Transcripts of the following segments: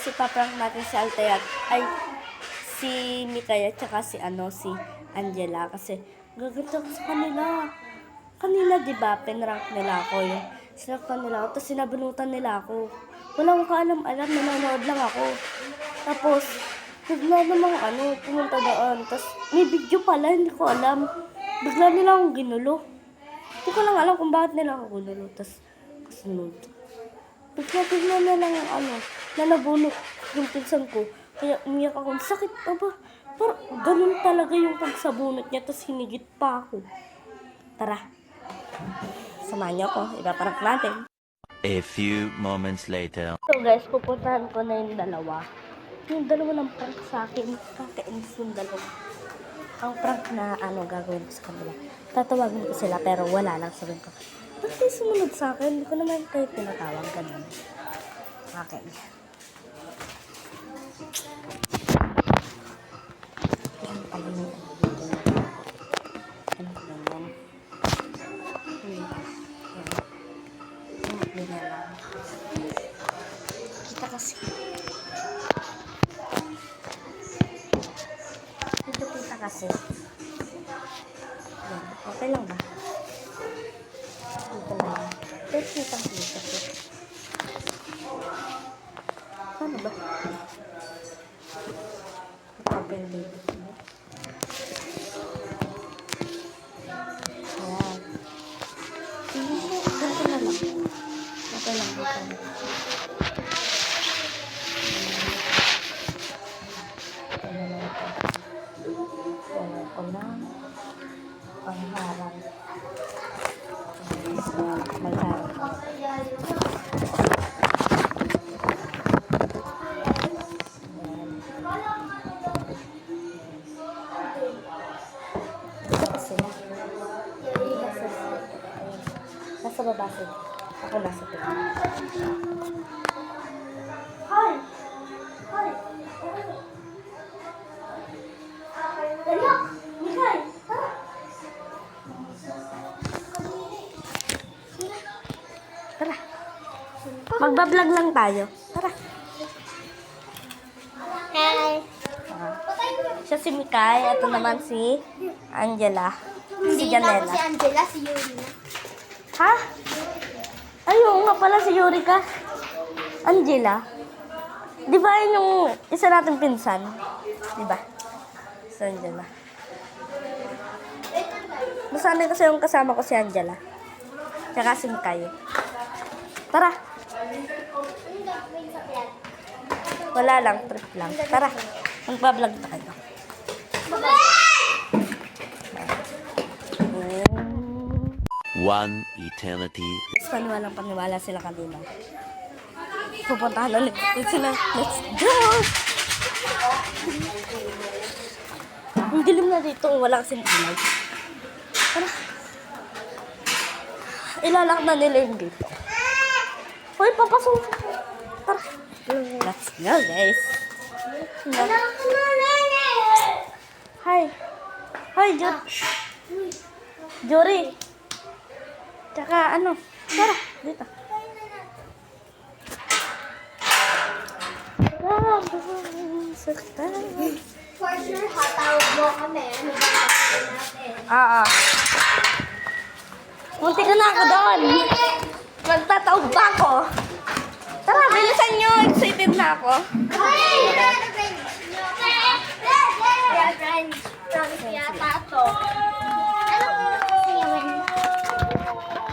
ipaprank natin si Althea ay si Mikay at saka si Angela kasi gaganto ko sa kanila. Kanina, di ba, pinrank nila ako yung sinaktan nila ako, tapos sinabunutan nila ako. Wala akong kaalam-alam, nanonood lang ako. Tapos, bigla namang pumunta doon. Tapos, may video pala, hindi ko alam. Bigla nila akong ginulo. Hindi ko lang alam kung bakit nila ako ginulo. Tapos, kasunod. Bigla na lang nalabunok yung pinsan ko. Kaya umiyak ako. Sakit pa ba? Parang ganun talaga yung pagsabunot niya. Tapos hinigit pa ako. Tara. Samahan niyo ako. Ipaparak natin. A few moments later. So guys, pupuntahan ko na yung dalawa. Yung dalawa ng prank sa akin. Kakainis yung dalawa. Ang prank na gagawin ko sa kanila. Tatawagin ko sila pero wala lang sabihin ko. Ba't kayo sumunod sa akin? Hindi ko naman kayo tinatawag. Ganun. Okay. Kita kasi. Dito kita kasi. Yan. Okay lang ba? Dito lang. Pero kitang kita ko. Paano ba? Open dito. Ayan. Ganito na lang. Okay lang. Wala ko lang pangharang. Magharang. Ito kasi na. Nasa baba sila. Ako nasa baba. Hi! Hi! Dala! Mikay! Tara! Tara! Magbablog lang tayo. Tara! Hi! Siya si Mikay. Ito naman si Angela. Si Janela. Si Angela, si Yuri na. Ha? Ayun nga pala si Yurika. Angela. Di ba yun yung isa nating pinsan? Di ba? Si Angela. Nasaan din kasi yung kasama ko si Angela. Tsaka si Mikay. Tara. Wala lang, trip lang. Tara. Magbablog tayo. One eternity. Paniwalang-paniwala sila kanina. Pupuntahan ulit sila. Let's go! Ang dilim na dito. Walang sinilay. Tara. Ilalak na nila yung dito. Hoy, papasok. Tara. Let's go, guys. Hi. Hi, Jory. Tsaka tara, dito. For sure, hatawag mo kami. Ano ba natin? Munti ka na ako doon. Magtataog ba ako? Tara, bilisan nyo. Excited na ako.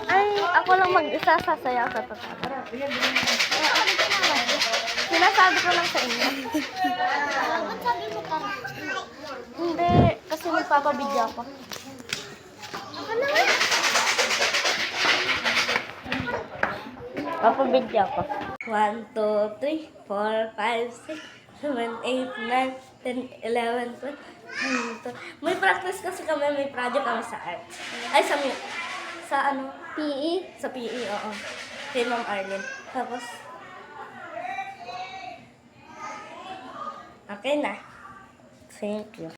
Ay, ako lang mag-isa sasayaw sa totoo. Sinasabi ko lang sa inyo. Ba't sabi mo tara? Hindi, kasi magpapabidyo ako. Papabidyo ako. 1, 2, 3, 4, 5, 6, 7, 8, 9, 10, 11, 12. May practice kasi kami, may project kami sa art. Ay, sa PE? Sa PE, oo. Kay Ma'am Arlene. Tapos, okay na. Thank you.